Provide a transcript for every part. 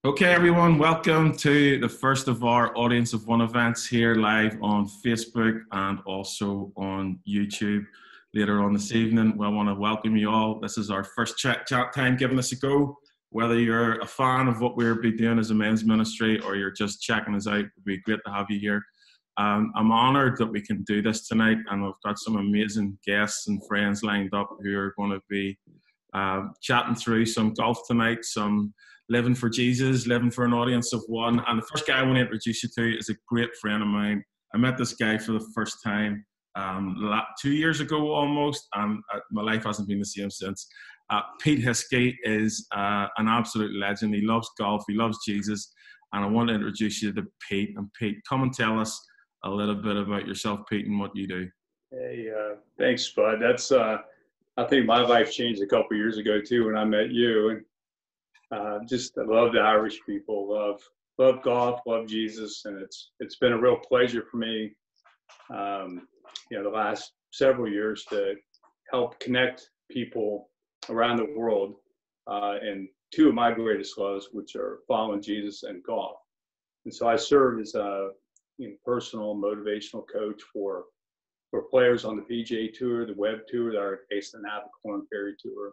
Okay, everyone, welcome to the first of our Audience of One events here live on Facebook and also on YouTube later on this evening. Well, I want to welcome you all. This is our first chat time giving us a go. Whether you're a fan of what we'll be doing as a men's ministry or you're just checking us out, it would be great to have you here. I'm honoured that we can do this tonight, and we've got some amazing guests and friends lined up who are going to be chatting through some golf tonight, some living for Jesus, living for an audience of one. And the first guy I want to introduce you to is a great friend of mine. I met this guy for the first time 2 years ago almost, and my life hasn't been the same since. Pete Hiskey is an absolute legend. He loves golf, he loves Jesus, and I want to introduce you to Pete. And Pete, come and tell us a little bit about yourself, Pete, and what you do. Hey, thanks, Bud. That's I think my life changed a couple years ago too when I met you, and I love the Irish people, love golf, love Jesus, and it's been a real pleasure for me, the last several years to help connect people around the world, and two of my greatest loves, which are following Jesus and golf. And so I serve as a personal motivational coach for players on the PGA Tour, the Web Tour, our Ace and Napa Corn Ferry Tour,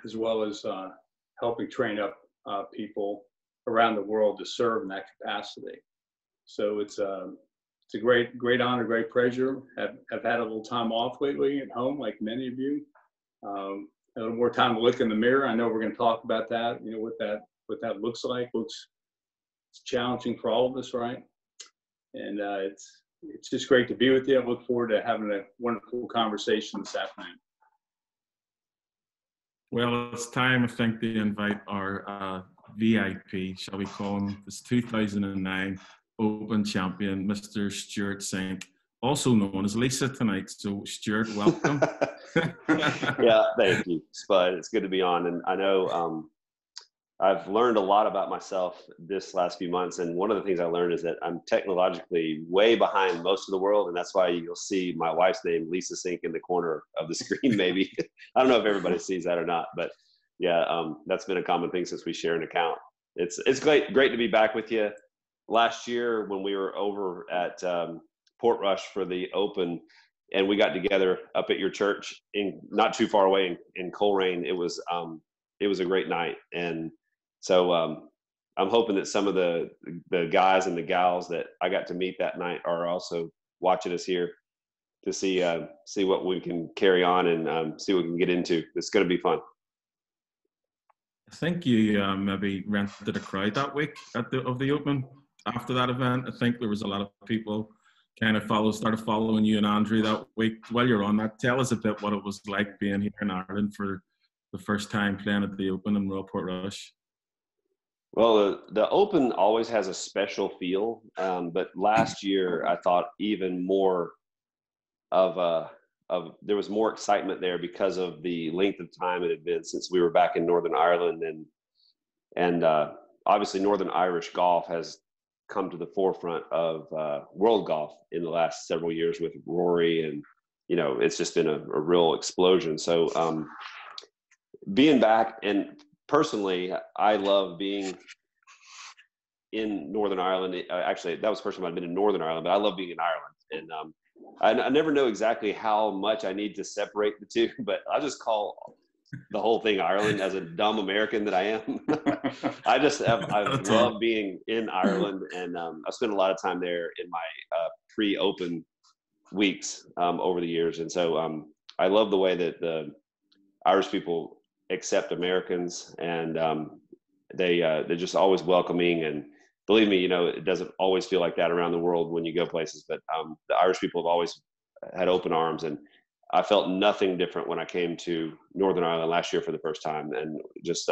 as well as helping train up people around the world to serve in that capacity. So it's a great honor, great pleasure. I've had a little time off lately at home, like many of you. A little more time to look in the mirror. I know we're going to talk about that. What that looks like. It's challenging for all of us, right? And it's just great to be with you. I look forward to having a wonderful conversation this afternoon. Well, it's time, I think, to invite our VIP, shall we call him, this 2009 Open champion, Mr. Stewart Cink, also known as Lisa tonight. So, Stewart, welcome. Yeah, thank you, Spud. It's good to be on. And I know I've learned a lot about myself this last few months. And one of the things I learned is that I'm technologically way behind most of the world. And that's why you'll see my wife's name, Lisa Cink, in the corner of the screen, maybe. I don't know if everybody sees that or not, but yeah, that's been a common thing since we share an account. It's great to be back with you. Last year when we were over at Portrush for the Open, and we got together up at your church in not too far away in Coleraine, it was a great night. And so I'm hoping that some of the guys and the gals that I got to meet that night are also watching us here to see what we can carry on and see what we can get into. It's going to be fun. I think you maybe rented a crowd that week of the Open. After that event, I think there was a lot of people kind of started following you and Andrew that week. While you're on that, tell us a bit what it was like being here in Ireland for the first time playing at the Open in Royal Portrush. Well, the Open always has a special feel, but last year I thought even more there was more excitement there because of the length of time it had been since we were back in Northern Ireland, and obviously Northern Irish golf has come to the forefront of world golf in the last several years with Rory, and it's just been a real explosion. So being back, and personally I love being in Northern Ireland. Actually, that was the first time I'd been in Northern Ireland, but I love being in Ireland. And I never know exactly how much I need to separate the two, but I just call the whole thing Ireland, as a dumb American that I am. I love being in Ireland, and I spent a lot of time there in my pre-Open weeks over the years. And so I love the way that the Irish people accept Americans, and they're just always welcoming. And believe me, it doesn't always feel like that around the world when you go places, but the Irish people have always had open arms, and I felt nothing different when I came to Northern Ireland last year for the first time. And just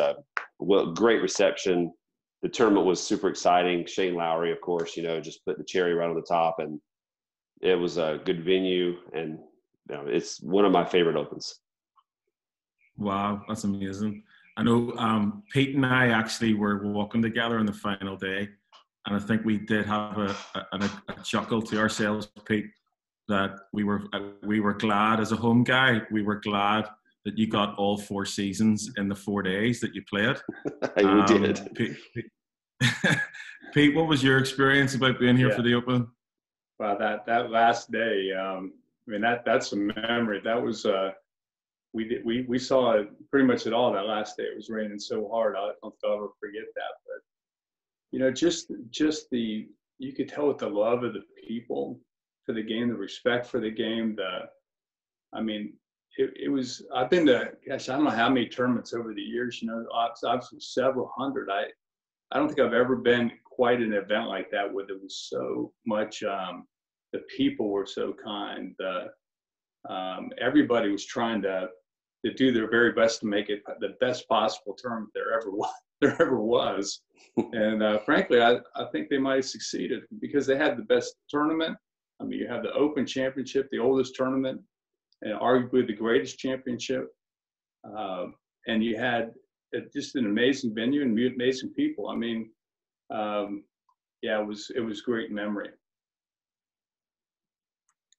great reception. The tournament was super exciting. Shane Lowry, of course, just put the cherry right on the top, and it was a good venue, and it's one of my favorite Opens. Wow, that's amazing. I know Pete and I actually were walking together on the final day, and I think we did have a chuckle to ourselves, Pete, that we were glad as a home guy. We were glad that you got all 4 seasons in the 4 days that you played. We did. Pete, what was your experience about being here for the Open? Wow, that last day, I mean, that's a memory. That was we saw it pretty much at all that last day. It was raining so hard. I don't think I'll ever forget that. But you know, just you could tell with the love of the people for the game, the respect for the game. I mean, it was. I've been to, gosh, I don't know how many tournaments over the years. You know, obviously several hundred. I don't think I've ever been quite an event like that where there was so much. The people were so kind. Everybody was trying to do their very best to make it the best possible tournament there ever was. And frankly, I think they might have succeeded because they had the best tournament. I mean, you have the Open Championship, the oldest tournament, and arguably the greatest championship. And you had just an amazing venue and amazing people. I mean, yeah, it was great memory.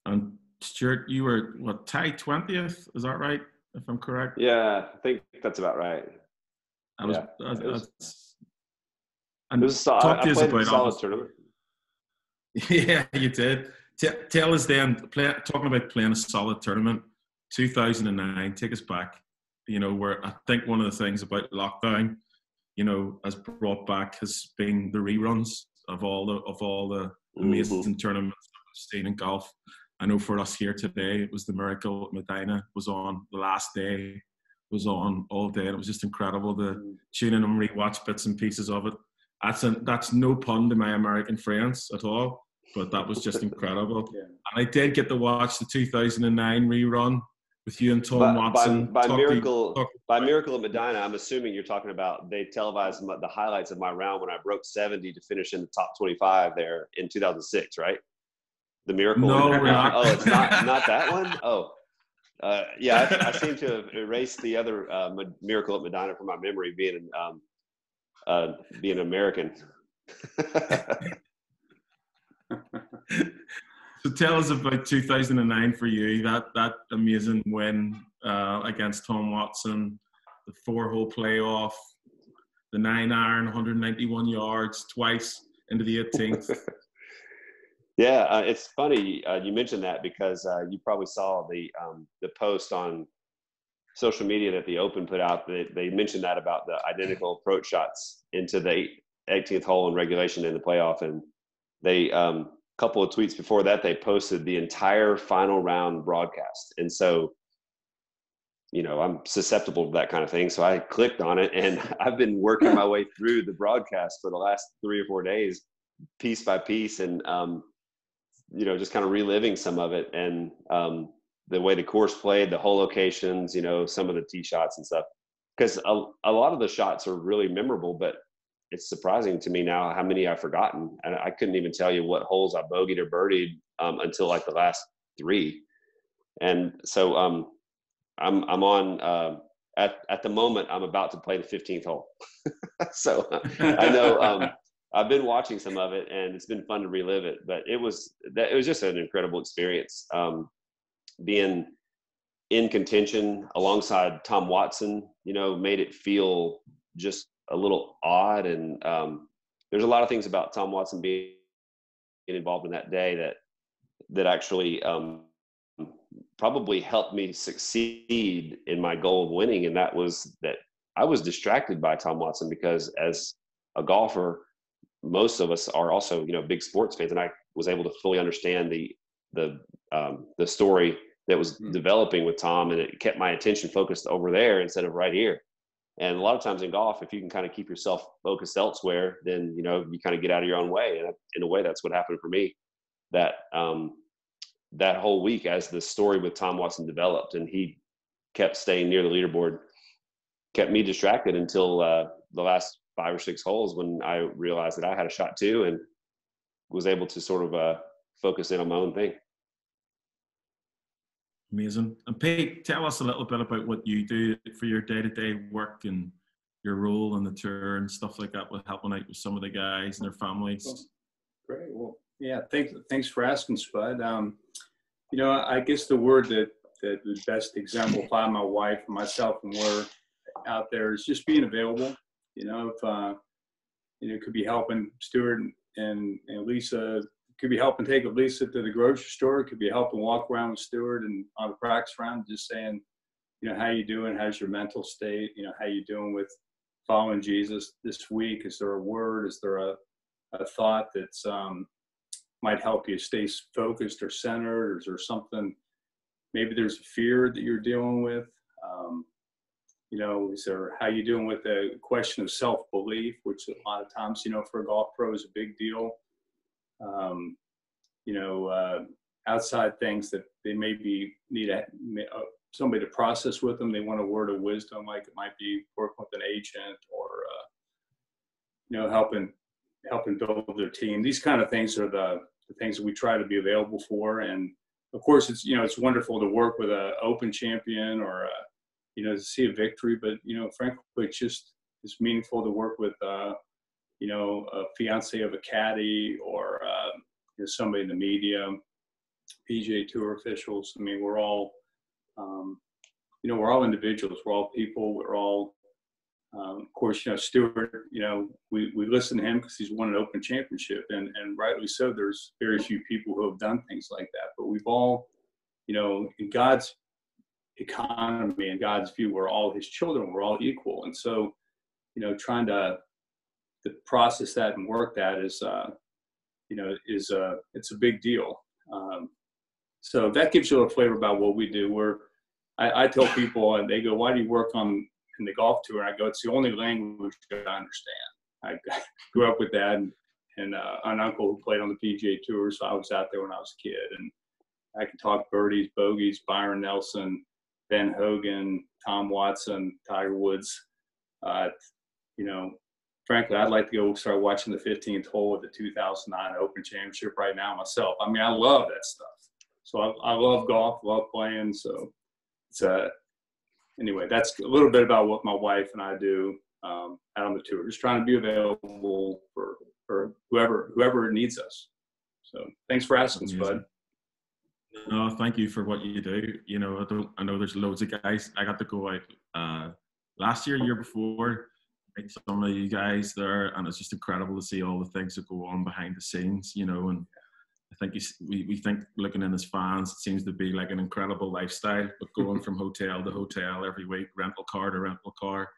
And Stewart, you were tied 20th? Is that right? If I'm correct? Yeah, I think that's about right. It was I played a solid tournament. Yeah, you did. Tell us then, talking about playing a solid tournament, 2009, take us back. You know, where I think one of the things about lockdown, you know, has brought back has been the reruns of all the amazing tournaments that we've seen in golf. I know for us here today, it was the Miracle at Medina was on the last day, was on all day. And it was just incredible to tune in and rewatch bits and pieces of it. That's no pun to my American friends at all, but that was just incredible. Yeah. And I did get to watch the 2009 rerun with you and Tom Watson. By Miracle at Medina, I'm assuming you're talking about they televised the highlights of my round when I broke 70 to finish in the top 25 there in 2006, right? The Miracle. No, we're not. Oh, it's not that one? Oh. Yeah, I seem to have erased the other Miracle at Medina from my memory, being American. So tell us about 2009 for you, that amazing win against Tom Watson, the 4-hole playoff, the 9-iron, 191 yards, twice into the 18th. Yeah, it's funny you mentioned that because you probably saw the post on social media that the Open put out. They mentioned that about the identical approach shots into the 18th hole in regulation in the playoff, and they couple of tweets before that they posted the entire final round broadcast. And so, you know, I'm susceptible to that kind of thing, so I clicked on it, and I've been working my way through the broadcast for the last 3 or 4 days, piece by piece, and you know, just kind of reliving some of it, and the way the course played, the hole locations, you know, some of the tee shots and stuff. Because a lot of the shots are really memorable, but it's surprising to me now how many I've forgotten. And I couldn't even tell you what holes I bogeyed or birdied until like the last 3. And so I'm on at the moment I'm about to play the 15th hole. So I know I've been watching some of it, and it's been fun to relive it. But it was just an incredible experience, being in contention alongside Tom Watson. You know, made it feel just a little odd. And there's a lot of things about Tom Watson being involved in that day that actually probably helped me succeed in my goal of winning. And that was that I was distracted by Tom Watson, because as a golfer, most of us are also, you know, big sports fans, and I was able to fully understand the story that was developing with Tom, and it kept my attention focused over there instead of right here. And a lot of times in golf, if you can kind of keep yourself focused elsewhere, then, you know, you kind of get out of your own way. And in a way, that's what happened for me. That that whole week, as the story with Tom Watson developed, and he kept staying near the leaderboard, kept me distracted until the last 5 or 6 holes, when I realized that I had a shot too, and was able to sort of focus in on my own thing. Amazing. And Pete, tell us a little bit about what you do for your day-to-day work and your role on the tour and stuff like that, with helping out with some of the guys and their families. Well, great. Well, yeah, thanks for asking, Spud. You know, I guess the word that that would best exemplify my wife and myself and we're out there is just being available. You know, if it could be helping Stewart and Lisa, could be helping take Lisa to the grocery store, it could be helping walk around with Stewart and on the practice round, just saying, you know, how you doing? How's your mental state? You know, how you doing with following Jesus this week? Is there a word? Is there a thought that's might help you stay focused or centered? Or is there something, maybe there's a fear that you're dealing with? You know, is there, how you doing with the question of self-belief, which a lot of times, you know, for a golf pro is a big deal. You know, outside things that they maybe need somebody to process with them. They want a word of wisdom, like it might be working with an agent or, you know, helping build their team. These kind of things are the things that we try to be available for. And of course, it's, you know, it's wonderful to work with an open champion or, you know, to see a victory, but, you know, frankly, it's meaningful to work with, you know, a fiance of a caddy or, you know, somebody in the media, PGA Tour officials. I mean, we're all, you know, we're all individuals. We're all people. We're all, of course, you know, Stewart, you know, we listen to him because he's won an open championship, and rightly so. There's very few people who have done things like that, but we've all, you know, in God's economy and God's view, we're all his children. We're all equal. And so, you know, trying to process that and work that is, you know, it's a big deal. So that gives you a little flavor about what we do. I tell people, and they go, why do you work in the golf tour? And I go, it's the only language that I understand. I grew up with that and an uncle who played on the PGA Tour, so I was out there when I was a kid. And I can talk birdies, bogeys, Byron Nelson, Ben Hogan, Tom Watson, Tiger Woods. You know, frankly, I'd like to go start watching the 15th hole of the 2009 Open Championship right now myself. I mean, I love that stuff. So I love golf, love playing. So it's anyway, that's a little bit about what my wife and I do out on the tour. Just trying to be available for whoever needs us. So thanks for asking, Spud. No, thank you for what you do. You know, I know there's loads of guys. I got to go out last year before, meet some of you guys there, and it's just incredible to see all the things that go on behind the scenes, you know. And I think we think, looking in as fans, it seems to be like an incredible lifestyle, but going from hotel to hotel every week, rental car to rental car,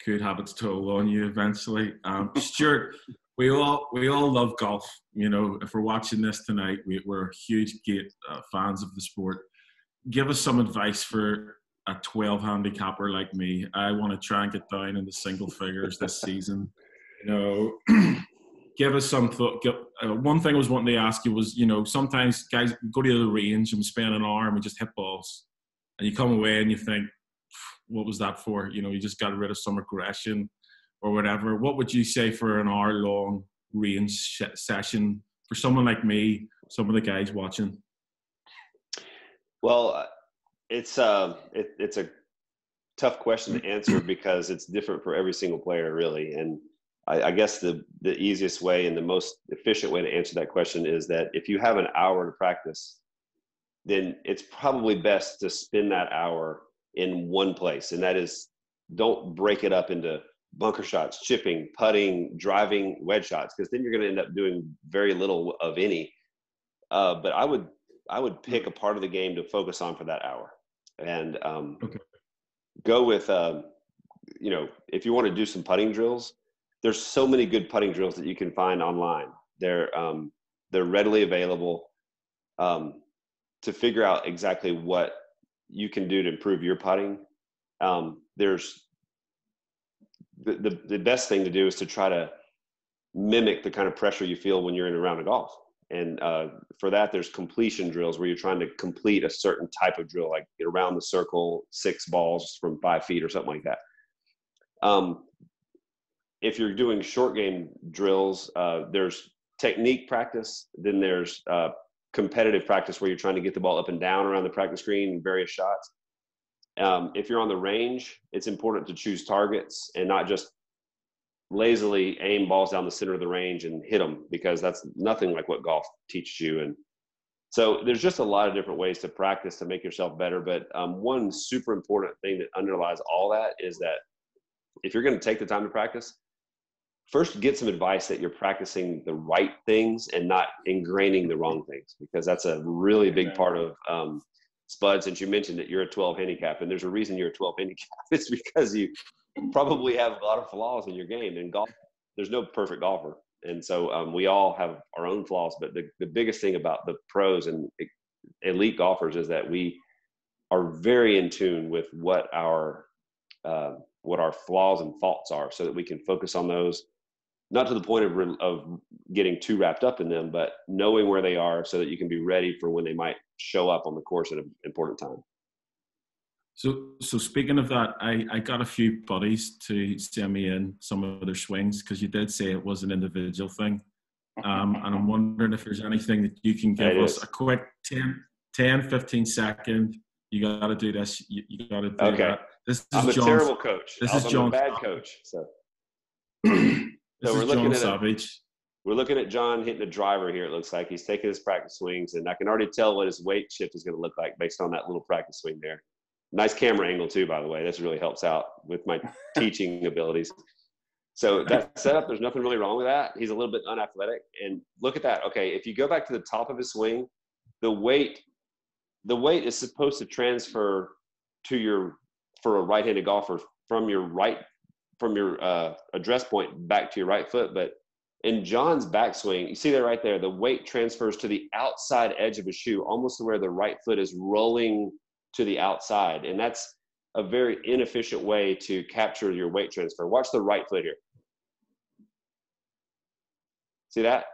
could have its toll on you eventually. Stewart, we all love golf. You know, if we're watching this tonight, we're huge fans of the sport. Give us some advice for a 12 handicapper like me. I want to try and get down in the single figures this season. You know, give us some thought. One thing I was wanting to ask you was, you know, sometimes guys go to the range and spend an hour and we just hit balls, and you come away and you think, what was that for? You know, you just got rid of some aggression or whatever. What would you say for an hour-long range session for someone like me, some of the guys watching? Well, it's a tough question to answer because it's different for every single player, really. And I guess the easiest way and the most efficient way to answer that question is that if you have an hour to practice, then it's probably best to spend that hour in one place. And that is, don't break it up into bunker shots, chipping, putting, driving, wedge shots, because then you're going to end up doing very little of any. But I would pick a part of the game to focus on for that hour, and go with, you know, if you want to do some putting drills, there's so many good putting drills that you can find online. They're readily available to figure out exactly what you can do to improve your putting. There's the best thing to do is to try to mimic the kind of pressure you feel when you're in a round of golf. And for that, there's completion drills where you're trying to complete a certain type of drill, like get around the circle, 6 balls from 5 feet or something like that. If you're doing short game drills, there's technique practice. Then there's competitive practice where you're trying to get the ball up and down around the practice green in various shots. If you're on the range, it's important to choose targets and not just lazily aim balls down the center of the range and hit them, because that's nothing like what golf teaches you. And So there's just a lot of different ways to practice to make yourself better. But one super important thing that underlies all that is that if you're going to take the time to practice, first get some advice that you're practicing the right things and not ingraining the wrong things, because that's a really big part of Spud. Since you mentioned that you're a 12 handicap, and there's a reason you're a 12 handicap. It's because you probably have a lot of flaws in your game. In golf, there's no perfect golfer. And so we all have our own flaws, but the biggest thing about the pros and elite golfers is that we are very in tune with what our flaws and faults are, so that we can focus on those, not to the point of getting too wrapped up in them, but knowing where they are so that you can be ready for when they might show up on the course at an important time. So speaking of that, I got a few buddies to send me in some of their swings, because you did say it was an individual thing. And I'm wondering if there's anything that you can give us a quick 10, 15 second. You got to do this. You got to do that. I'm a terrible coach. I'm a bad coach. So we're looking at We're looking at John hitting a driver here. It looks like he's taking his practice swings, and I can already tell what his weight shift is going to look like based on that little practice swing there. Nice camera angle too, by the way. This really helps out with my teaching abilities. So that setup, there's nothing really wrong with that. He's a little bit unathletic, and look at that. Okay, if you go back to the top of his swing, the weight is supposed to transfer for a right-handed golfer from your address point back to your right foot. But in John's backswing, you see that right there, the weight transfers to the outside edge of his shoe, almost to where the right foot is rolling to the outside. And that's a very inefficient way to capture your weight transfer. Watch the right foot here. See that?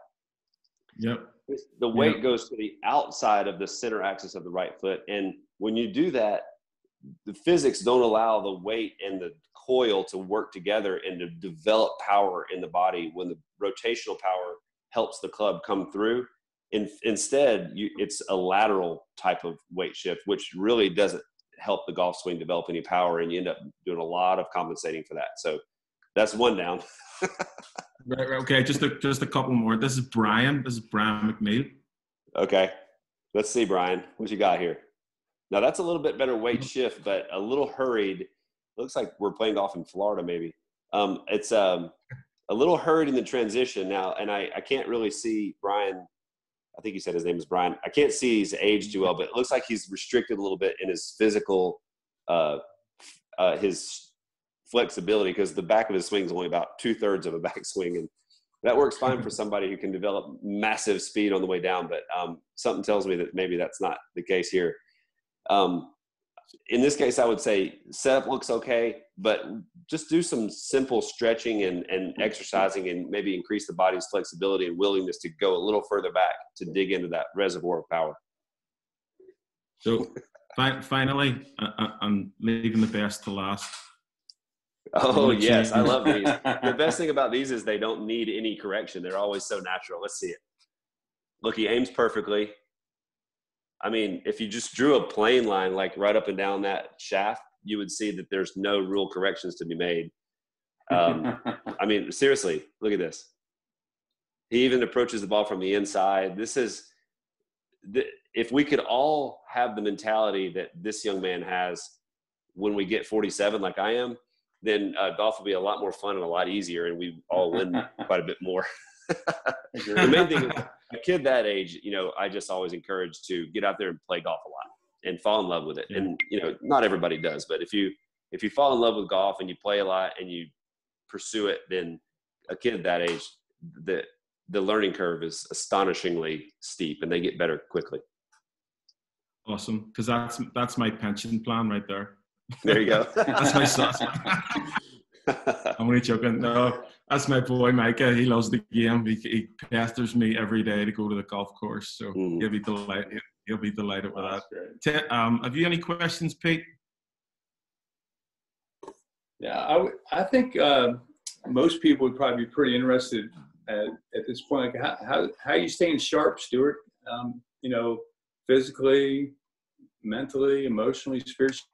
Yep. The weight goes to the outside of the center axis of the right foot. And when you do that, the physics don't allow the weight and the coil to work together and to develop power in the body when the rotational power helps the club come through. Instead, it's a lateral type of weight shift, which really doesn't help the golf swing develop any power, and you end up doing a lot of compensating for that. So that's one down. Right, okay, just a couple more. This is Brian McNeil. Okay, let's see, Brian, what you got here? Now that's a little bit better weight shift, but a little hurried. Looks like we're playing golf in Florida, maybe. It's a little hurried in the transition now, and I can't really see Brian. I think you said his name is Brian. I can't see his age too well, but it looks like he's restricted a little bit in his physical, his flexibility, because the back of his swing is only about 2/3 of a backswing, and that works fine for somebody who can develop massive speed on the way down. But something tells me that maybe that's not the case here. In this case, I would say setup looks okay, but just do some simple stretching and exercising, and maybe increase the body's flexibility and willingness to go a little further back to dig into that reservoir of power. So finally, I'm leaving the best to last. Oh, yes. I love these. The best thing about these is they don't need any correction. They're always so natural. Let's see it. Look, he aims perfectly. I mean, if you just drew a plane line, like right up and down that shaft, you would see that there's no real corrections to be made. I mean, seriously, look at this. He even approaches the ball from the inside. If we could all have the mentality that this young man has when we get 47, like I am, then golf will be a lot more fun and a lot easier, and we all win quite a bit more. The main thing is, a kid that age, I just always encourage to get out there and play golf a lot and fall in love with it. Yeah. And, not everybody does, but if you fall in love with golf and you play a lot and you pursue it, then a kid that age, the learning curve is astonishingly steep, and they get better quickly. Awesome. Because that's my pension plan right there. There you go. That's my sauce. I'm only joking. No, that's my boy Micah. He loves the game. He pesters me every day to go to the golf course. So he'll be delighted. He'll be delighted with that. Have you any questions, Pete? Yeah, I think most people would probably be pretty interested at this point. Like how are you staying sharp, Stewart? Physically, mentally, emotionally, spiritually.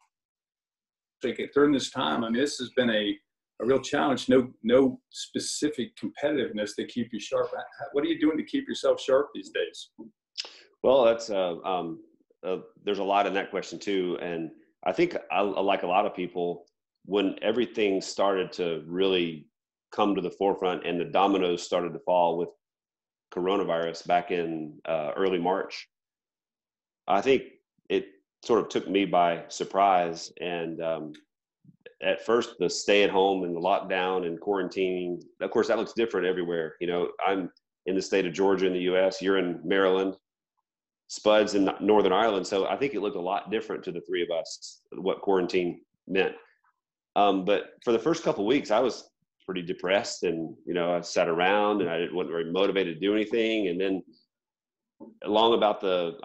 Like during this time, I mean, this has been a real challenge. No specific competitiveness to keep you sharp. What are you doing to keep yourself sharp these days? Well, that's there's a lot in that question too, and I think I like a lot of people, when everything started to really come to the forefront and the dominoes started to fall with coronavirus back in early March. I think it sort of took me by surprise, and at first the stay at home and the lockdown and quarantining, of course that looks different everywhere. You know, I'm in the state of Georgia in the US, you're in Maryland, Spud's in Northern Ireland. So I think it looked a lot different to the three of us, what quarantine meant. But for the first couple of weeks, I was pretty depressed, and, you know, I sat around and I wasn't very motivated to do anything. And then along about the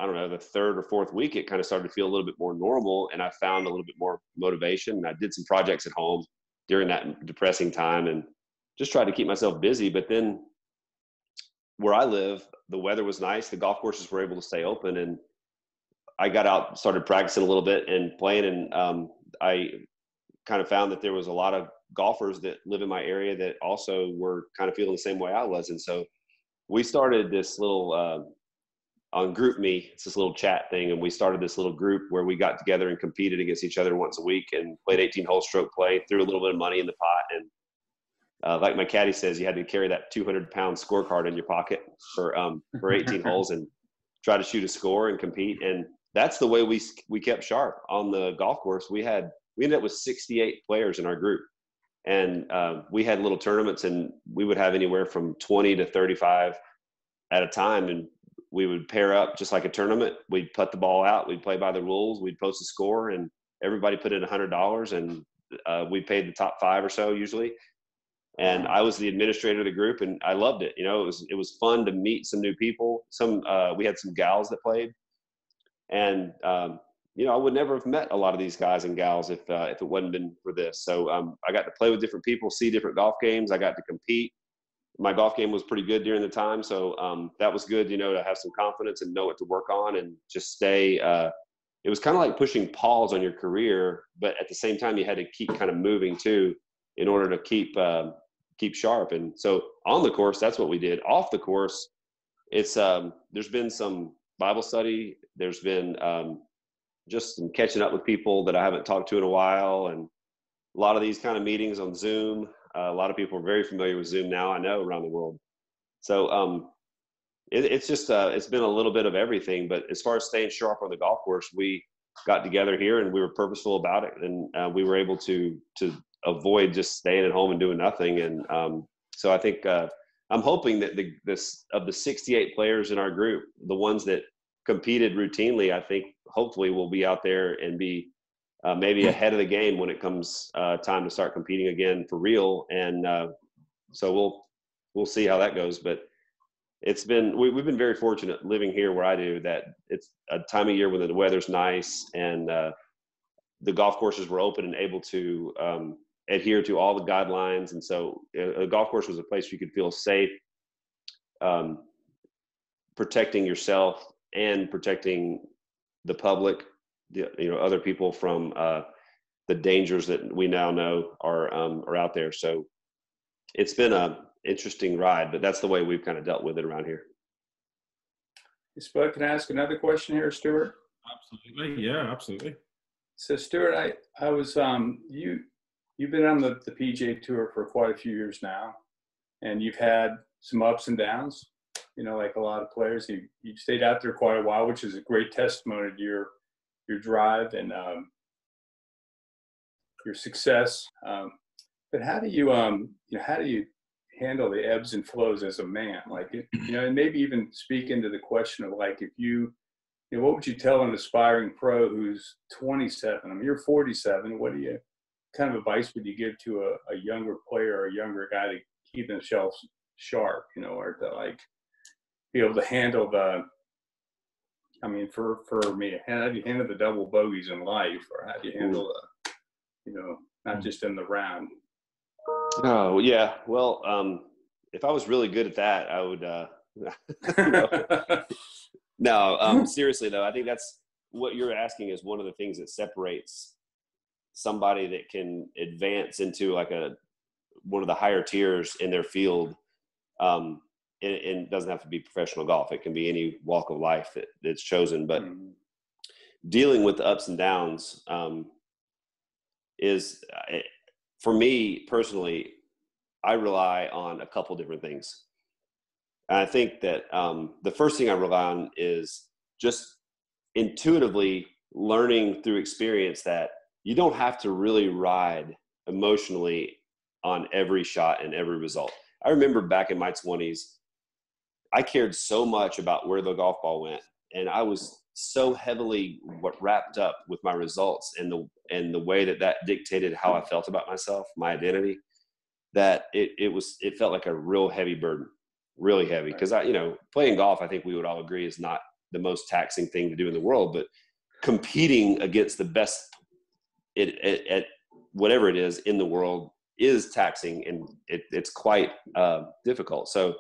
third or fourth week, it kind of started to feel a little bit more normal, and I found a little bit more motivation. And I did some projects at home during that depressing time and just tried to keep myself busy. But then where I live, the weather was nice. The golf courses were able to stay open, and I got out, started practicing a little bit and playing. And I kind of found that there was a lot of golfers that live in my area that also were kind of feeling the same way I was. And so we started this little, on GroupMe, it's this little chat thing. And we started this little group where we got together and competed against each other once a week and played 18-hole stroke play, threw a little bit of money in the pot. And like my caddy says, you had to carry that 200-pound scorecard in your pocket for 18 holes and try to shoot a score and compete. And that's the way we kept sharp on the golf course. We ended up with 68 players in our group, and we had little tournaments, and we would have anywhere from 20 to 35 at a time. And we would pair up just like a tournament. We'd put the ball out. We'd play by the rules. We'd post a score, and everybody put in $100, and we paid the top 5 or so usually. And I was the administrator of the group, and I loved it. You know, it was fun to meet some new people. We had some gals that played, and you know, I would never have met a lot of these guys and gals if it wouldn't been for this. So I got to play with different people, see different golf games. I got to compete. My golf game was pretty good during the time, so that was good. You know, to have some confidence and know what to work on and just stay. It was kind of like pushing pause on your career, but at the same time, you had to keep kind of moving too, in order to keep sharp. And so on the course, that's what we did. Off the course, it's there's been some Bible study. There's been just some catching up with people that I haven't talked to in a while, and a lot of these kind of meetings on Zoom. A lot of people are very familiar with Zoom now, I know, around the world. So it's just it's been a little bit of everything. But as far as staying sharp on the golf course, we got together here and we were purposeful about it, and we were able to avoid just staying at home and doing nothing. And so I think I'm hoping that of the 68 players in our group, the ones that competed routinely, I think hopefully will be out there and be maybe ahead of the game when it comes time to start competing again for real. And so we'll see how that goes. But we've been very fortunate living here where I do, that it's a time of year when the weather's nice and the golf courses were open and able to adhere to all the guidelines. And so a golf course was a place you could feel safe, protecting yourself and protecting the public, other people from the dangers that we now know are out there. So it's been a interesting ride, but that's the way we've kind of dealt with it around here. Spud, can I ask another question here, Stewart? Absolutely. Yeah, absolutely. So Stewart, I was you've been on the PGA Tour for quite a few years now, and you've had some ups and downs, like a lot of players. You've stayed out there quite a while, which is a great testimony to your drive and your success. But how do you handle the ebbs and flows as a man? And maybe even speak into the question of what would you tell an aspiring pro who's 27? I mean, you're 47. What kind of advice would you give to a younger player or a younger guy to keep themselves sharp, or to be able to handle for me, how do you handle the double bogeys in life, or how do you handle not just in the round? Oh yeah. Well, if I was really good at that, I would, No, seriously though, I think that's what you're asking is one of the things that separates somebody that can advance into one of the higher tiers in their field. it doesn't have to be professional golf. It can be any walk of life that's chosen. But dealing with the ups and downs is, for me personally, I rely on a couple different things. And I think that the first thing I rely on is just intuitively learning through experience that you don't have to really ride emotionally on every shot and every result. I remember back in my 20s, I cared so much about where the golf ball went, and I was so heavily wrapped up with my results and the way that dictated how I felt about myself, my identity, that it felt like a real heavy burden, really heavy. Because playing golf, I think we would all agree, is not the most taxing thing to do in the world, but competing against the best at whatever it is in the world is taxing, and it's quite difficult. So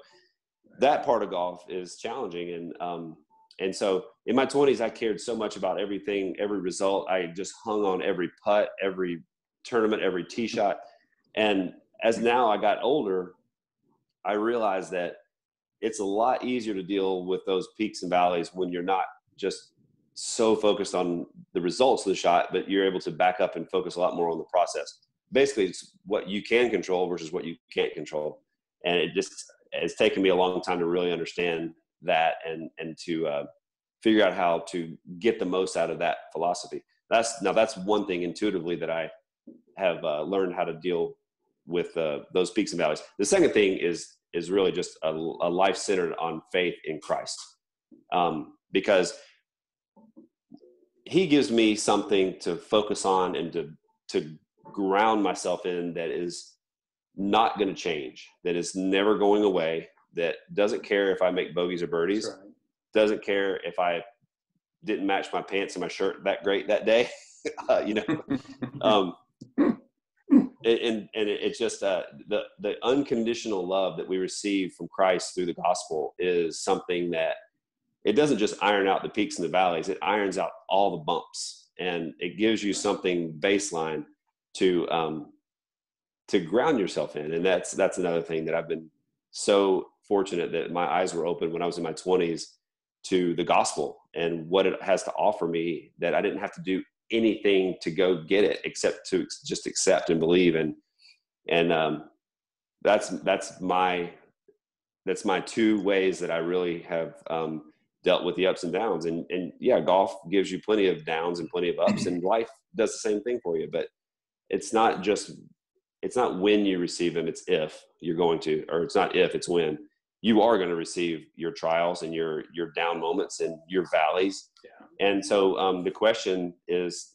that part of golf is challenging. And so in my 20s, I cared so much about everything, every result. I just hung on every putt, every tournament, every tee shot. And as now I got older, I realized that it's a lot easier to deal with those peaks and valleys when you're not just so focused on the results of the shot, but you're able to back up and focus a lot more on the process. Basically, it's what you can control versus what you can't control. And it's taken me a long time to really understand that and to figure out how to get the most out of that philosophy. That's one thing intuitively that I have learned how to deal with those peaks and valleys. The second thing is really just a life centered on faith in Christ, because he gives me something to focus on and to ground myself in that is not going to change, that is never going away, that doesn't care if I make bogeys or birdies, right, doesn't care if I didn't match my pants and my shirt that great that day, it's just the unconditional love that we receive from Christ through the gospel is something that it doesn't just iron out the peaks and the valleys, it irons out all the bumps, and it gives you something baseline to ground yourself in. And that's another thing that I've been so fortunate that my eyes were open when I was in my 20s to the gospel and what it has to offer me, that I didn't have to do anything to go get it except to just accept and believe. And that's my two ways that I really have dealt with the ups and downs. And yeah, golf gives you plenty of downs and plenty of ups, and life does the same thing for you. But it's not when you receive them, it's if you're going to, or it's not if, it's when you are going to receive your trials and your down moments and your valleys. Yeah. And so the question is,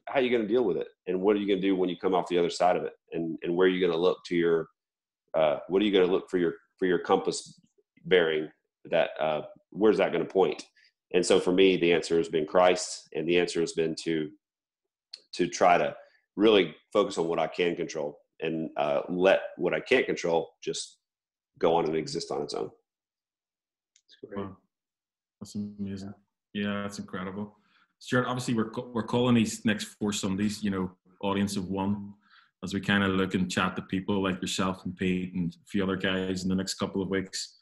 how are you going to deal with it? And what are you going to do when you come off the other side of it? And where are you going to look to your, what are you going to look for your compass bearing, that where's that going to point? And so for me, the answer has been Christ. And the answer has been to try to really focus on what I can control and let what I can't control just go on and exist on its own. That's great. Wow. That's amazing. Yeah, that's incredible. Stewart, obviously we're calling these next 4 Sundays, audience of one, as we kind of look and chat to people like yourself and Pete and a few other guys in the next couple of weeks,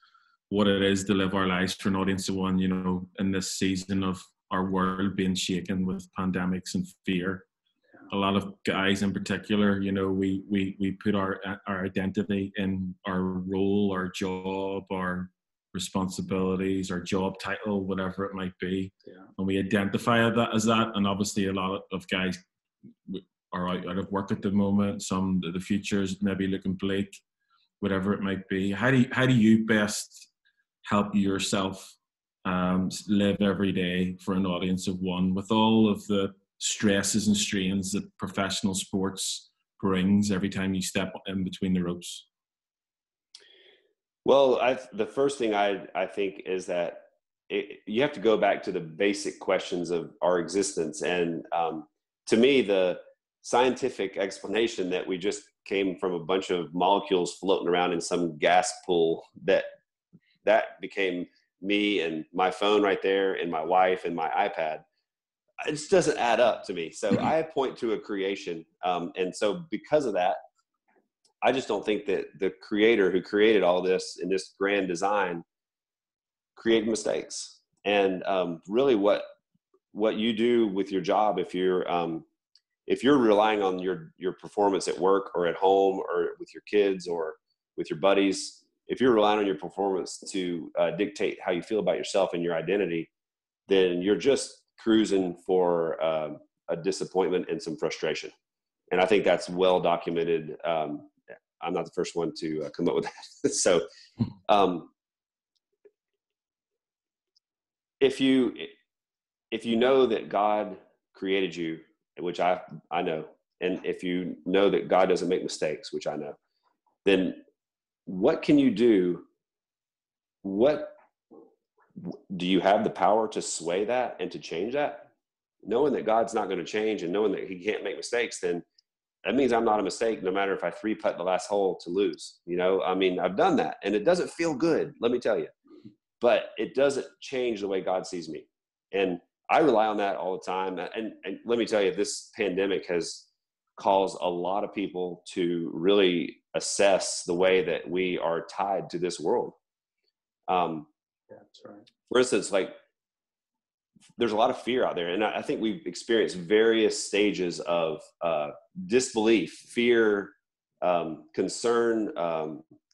what it is to live our lives for an audience of one, in this season of our world being shaken with pandemics and fear. A lot of guys in particular, we put our identity in our role, our job, our responsibilities, our job title, whatever it might be. Yeah. And we identify that as that. And obviously a lot of guys are out of work at the moment. Some, the future's maybe looking bleak, whatever it might be. How do you best help yourself live every day for an audience of one, with all of the stresses and strains that professional sports brings every time you step in between the ropes? Well, the first thing I think is that you have to go back to the basic questions of our existence. And to me, the scientific explanation that we just came from a bunch of molecules floating around in some gas pool, that became me and my phone right there and my wife and my iPad, it just doesn't add up to me. So I point to a creation. And so because of that, I just don't think that the creator who created all this in this grand design created mistakes. And really what you do with your job, if you're relying on your performance at work or at home or with your kids or with your buddies, if you're relying on your performance to dictate how you feel about yourself and your identity, then you're just cruising for a disappointment and some frustration. And I think that's well documented. I'm not the first one to come up with that. So if you know that God created you, which I know, and if you know that God doesn't make mistakes, which I know, then what can you do? What do you have the power to sway that and to change that? Knowing that God's not going to change and knowing that he can't make mistakes, then that means I'm not a mistake, no matter if I 3-putt the last hole to lose. You know, I mean, I've done that and it doesn't feel good, let me tell you, but it doesn't change the way God sees me. And I rely on that all the time. And let me tell you, this pandemic has caused a lot of people to really assess the way that we are tied to this world. That's right. For instance, like, there's a lot of fear out there. And I think we've experienced various stages of disbelief, fear, concern,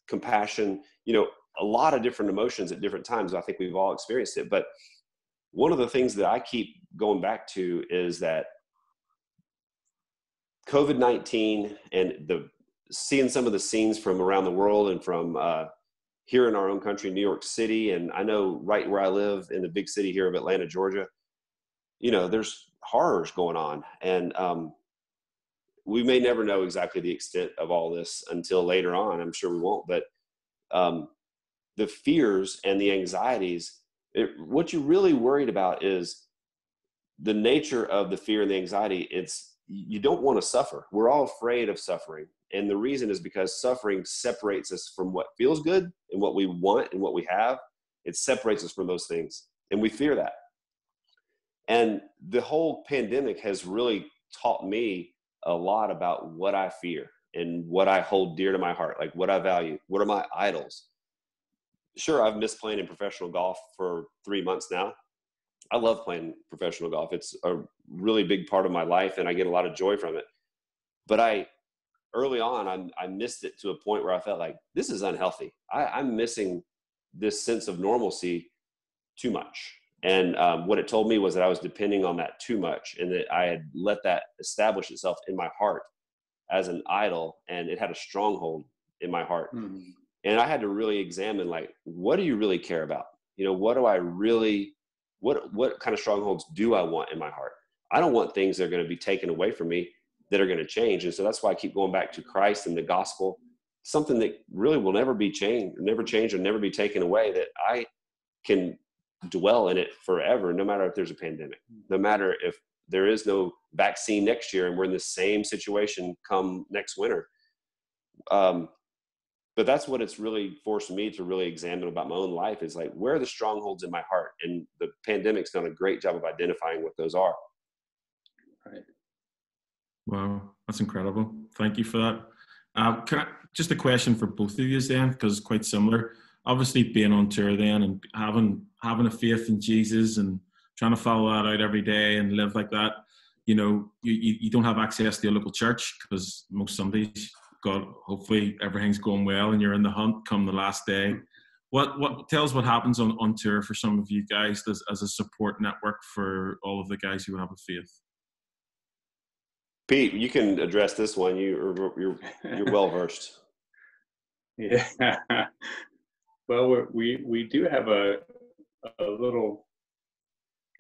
compassion, you know, a lot of different emotions at different times. I think we've all experienced it. But one of the things that I keep going back to is that COVID-19 and seeing some of the scenes from around the world and from here in our own country, New York City, and I know right where I live in the big city here of Atlanta, Georgia, you know, there's horrors going on. And we may never know exactly the extent of all this until later on. I'm sure we won't. But the fears and the anxieties, what you're really worried about is the nature of the fear and the anxiety. You don't want to suffer. We're all afraid of suffering. And the reason is because suffering separates us from what feels good and what we want and what we have. It separates us from those things. And we fear that. And the whole pandemic has really taught me a lot about what I fear and what I hold dear to my heart, like what I value. What are my idols? Sure, I've missed playing in professional golf for 3 months now. I love playing professional golf. It's a really big part of my life and I get a lot of joy from it. But early on, I missed it to a point where I felt like this is unhealthy. I'm missing this sense of normalcy too much. And what it told me was that I was depending on that too much and that I had let that establish itself in my heart as an idol, and it had a stronghold in my heart. Mm-hmm. And I had to really examine, like, what do you really care about? You know, what do I really, what kind of strongholds do I want in my heart? I don't want things that are going to be taken away from me that are going to change. And so that's why I keep going back to Christ and the gospel, something that really will never be changed, never change, or never be taken away, that I can dwell in it forever, no matter if there's a pandemic, no matter if there is no vaccine next year and we're in the same situation come next winter. But that's what it's really forced me to really examine about my own life, is like, where are the strongholds in my heart? And the pandemic's done a great job of identifying what those are. Right. Wow, that's incredible. Thank you for that. Just a question for both of you then, because it's quite similar. Obviously being on tour then and having a faith in Jesus and trying to follow that out every day and live like that, you know, you don't have access to a local church because most Sundays, God, hopefully everything's going well and you're in the hunt come the last day. Tell us what happens on tour for some of you guys as a support network for all of the guys who have a faith. Pete, you can address this one. You're well versed. Yeah. Well, we do have a little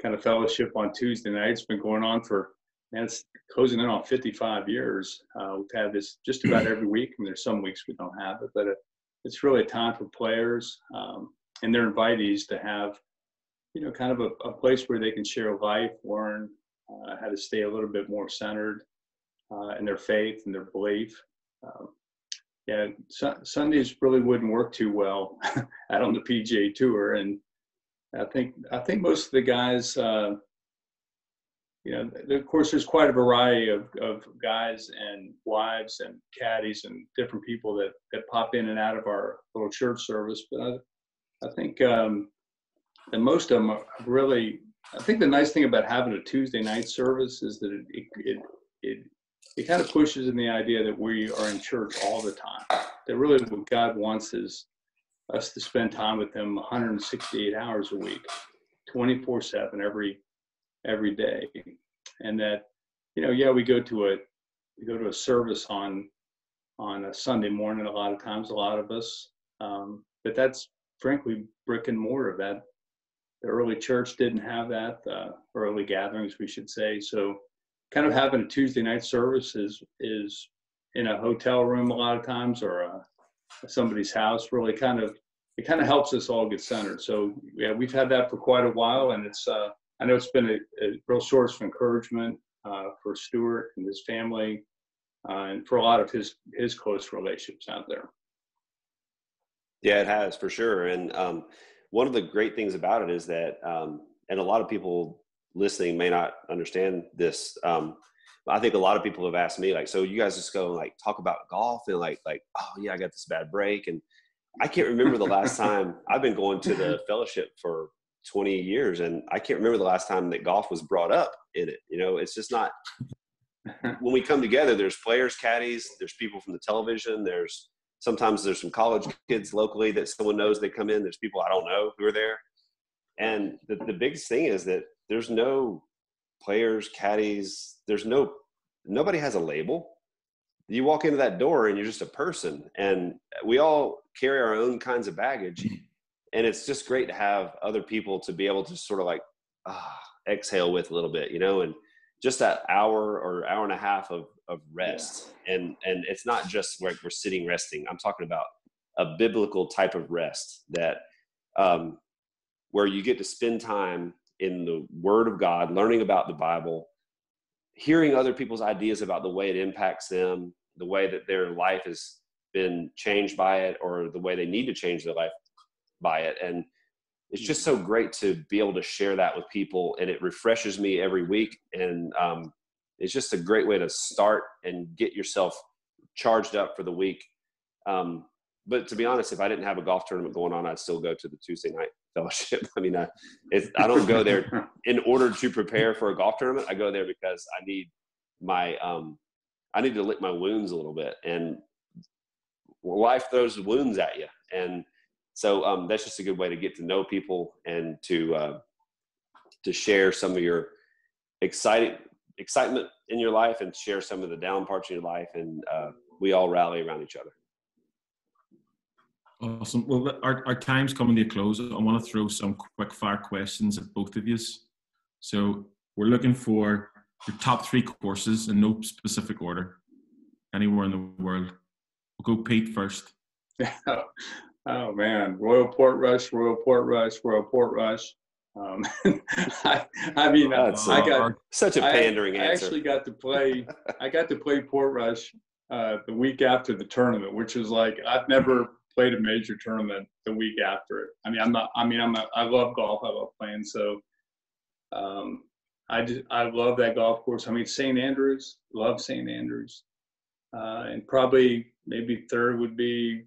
kind of fellowship on Tuesday night. It's been going on for, man, it's closing in on 55 years. We've had this just about every week. And there's some weeks we don't have it, but it's really a time for players and their invitees to have, you know, kind of a place where they can share life, learn how to stay a little bit more centered in their faith and their belief. Yeah, Sundays really wouldn't work too well out on the PGA Tour, and I think most of the guys of course, there's quite a variety of guys and wives and caddies and different people that pop in and out of our little church service. But I think that most of them are really, I think the nice thing about having a Tuesday night service is that it kind of pushes in the idea that we are in church all the time. That really what God wants is us to spend time with Him 168 hours a week, 24/7 every day. And that, we go to a service on a Sunday morning a lot of times, a lot of us, but that's frankly brick and mortar. That the early church didn't have that, early gatherings, we should say. So kind of having a Tuesday night service is in a hotel room a lot of times, or somebody's house, really it kind of helps us all get centered. So yeah, we've had that for quite a while, and it's I know it's been a real source of encouragement for Stewart and his family, and for a lot of his close relationships out there. Yeah, it has, for sure. And one of the great things about it is that, and a lot of people listening may not understand this. I think a lot of people have asked me, like, so you guys just go and like talk about golf and like, oh yeah, I got this bad break. And I can't remember the last time. I've been going to the fellowship for 20 years, and I can't remember the last time that golf was brought up in it. It's just not. When we come together, there's players, caddies, there's people from the television, sometimes there's some college kids locally that someone knows they come in. There's people I don't know who are there. And the biggest thing is that there's no players, caddies, nobody has a label. You walk into that door and you're just a person, and we all carry our own kinds of baggage. And it's just great to have other people to be able to sort of like exhale with a little bit, and just that hour or hour and a half of rest. Yeah. And it's not just like we're sitting resting. I'm talking about a biblical type of rest that where you get to spend time in the Word of God, learning about the Bible, hearing other people's ideas about the way it impacts them, the way that their life has been changed by it, or the way they need to change their life by it. And it's just so great to be able to share that with people, and it refreshes me every week. And it's just a great way to start and get yourself charged up for the week. But to be honest, if I didn't have a golf tournament going on, I'd still go to the Tuesday night fellowship. I mean, I don't go there in order to prepare for a golf tournament. I go there because I need to lick my wounds a little bit, and life throws wounds at you. And so that's just a good way to get to know people and to share some of your excitement in your life, and share some of the down parts of your life. And we all rally around each other. Awesome. Well, our time's coming to a close. I want to throw some quick fire questions at both of you. So we're looking for your top 3 courses in no specific order, anywhere in the world. We'll go Pete first. Oh man, Royal Portrush. I mean, I got such a pandering answer. I actually got to play. I got to play Portrush the week after the tournament, which is like I've never played a major tournament the week after it. I love golf. I love playing. So I love that golf course. I mean, St. Andrews, love St. Andrews. And probably maybe third would be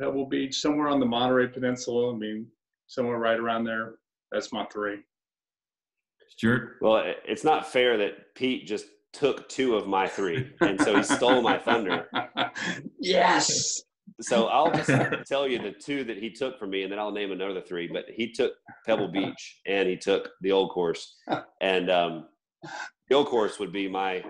Pebble Beach, somewhere on the Monterey Peninsula. I mean, somewhere right around there. That's my 3. Stewart? Well, it's not fair that Pete just took 2 of my 3, and so he stole my thunder. Yes. So I'll just tell you the 2 that he took from me, and then I'll name another 3. But he took Pebble Beach, and he took the Old Course. And the Old Course would be my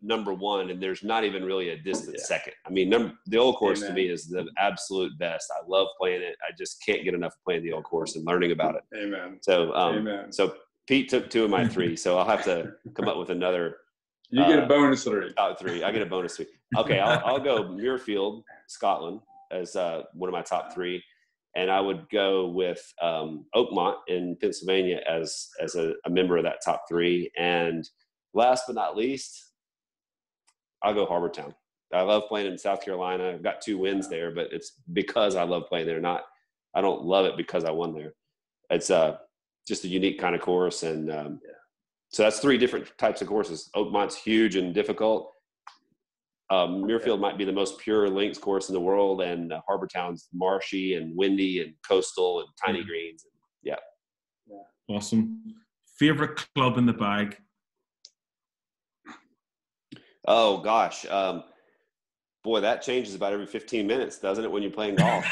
number 1, and there's not even really a distant second. I mean, the Old Course to me is the absolute best. I love playing it. I just can't get enough of playing the Old Course and learning about it. Amen. So, Amen. So Pete took 2 of my 3, so I'll have to come up with another. You get a bonus 3. 3. I get a bonus 3. Okay, I'll go Muirfield, Scotland, as one of my top 3, and I would go with Oakmont in Pennsylvania as a member of that top 3. And last but not least, I'll go Harbor Town. I love playing in South Carolina. I've got 2 wins there, but it's because I love playing there. I don't love it because I won there. It's just a unique kind of course, and So that's 3 different types of courses. Oakmont's huge and difficult. Muirfield might be the most pure links course in the world, and Harbor Town's marshy and windy and coastal and tiny greens. Yeah. Awesome. Favorite club in the bag? Oh gosh, boy, that changes about every 15 minutes, doesn't it? When you're playing golf.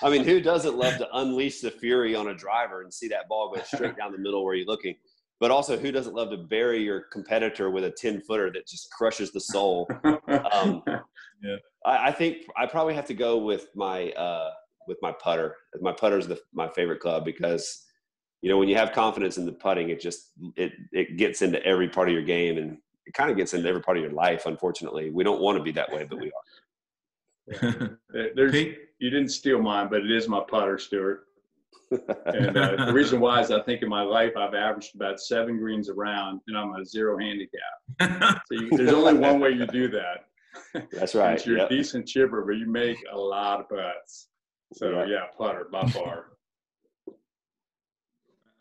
I mean, who doesn't love to unleash the fury on a driver and see that ball go straight down the middle where you're looking? But also, who doesn't love to bury your competitor with a 10-footer that just crushes the soul? I think I probably have to go with my putter. My putter's my favorite club because, you know, when you have confidence in the putting, it gets into every part of your game, and it kind of gets into every part of your life. Unfortunately, we don't want to be that way, but we are. You didn't steal mine, but it is my putter, Stewart. And the reason why is I think in my life I've averaged about 7 greens around, and I'm a 0 handicap. So there's only one way you do that. That's right. You're a decent chipper, but you make a lot of putts. So yeah, putter by far.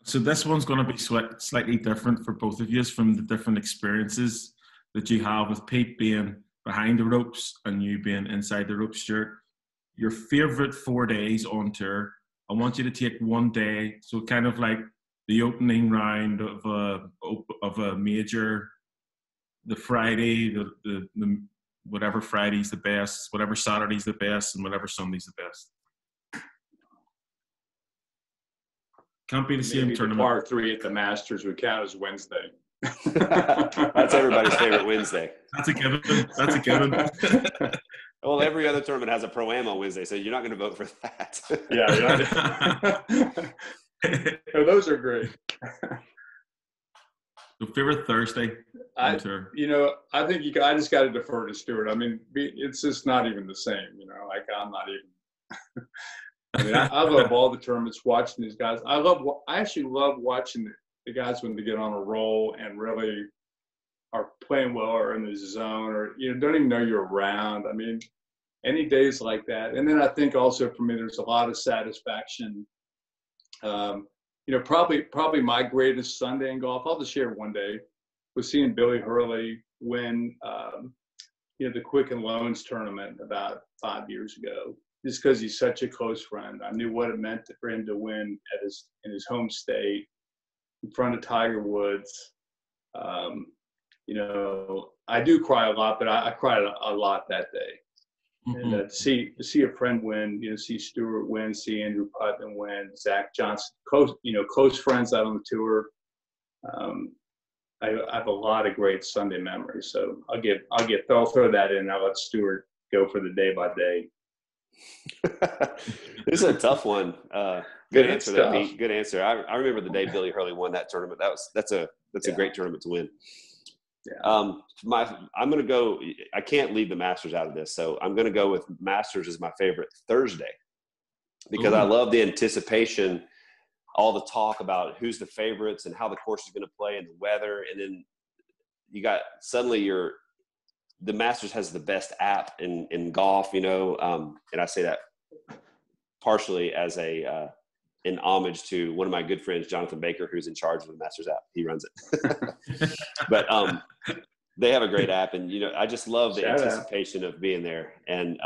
So this one's going to be slightly different for both of you from the different experiences that you have with Pete being behind the ropes and you being inside the ropes, Stewart. Your favorite 4 days on tour. I want you to take one day, so kind of like the opening round of a major, the Friday, the whatever Friday's the best, whatever Saturday's the best, and whatever Sunday's the best. Can't be the same tournament. Par 3 at the Masters would count as Wednesday. That's everybody's favorite Wednesday. That's a given. That's a given. Well, every other tournament has a pro-am on Wednesday, so you're not going to vote for that. No, those are great. Your favorite Thursday on tour? You know, I think I just got to defer to Stewart. I mean, it's just not even the same. You know, like I'm not even. I mean, I love all the tournaments, watching these guys. I actually love watching the guys when they get on a roll and really are playing well or in the zone, or, you know, don't even know you're around. I mean, any days like that. And then I think also for me, there's a lot of satisfaction. You know, probably my greatest Sunday in golf, I'll just share one day, was seeing Billy Hurley win, you know, the Quicken Loans tournament about 5 years ago. Just because he's such a close friend. I knew what it meant for him to win in his home state in front of Tiger Woods. You know, I do cry a lot, but I cried a lot that day. Mm-hmm. And to see a friend win, you know, see Stewart win, see Andrew Putnam win, Zach Johnson, close friends out on the tour. I have a lot of great Sunday memories. So I'll throw that in. I'll let Stewart go for the day by day. This is a tough one. Good answer there, Pete. Good answer. I remember the day Billy Hurley won that tournament. That's a great tournament to win. Yeah. I'm going to go. I can't leave the Masters out of this, so I'm going to go with Masters as my favorite Thursday because I love the anticipation, all the talk about who's the favorites and how the course is going to play and the weather, and then you got suddenly the Masters has the best app in golf, you know, and I say that partially as in homage to one of my good friends, Jonathan Baker, who's in charge of the Masters app. He runs it. But they have a great app, and, you know, I just love the anticipation of being there. And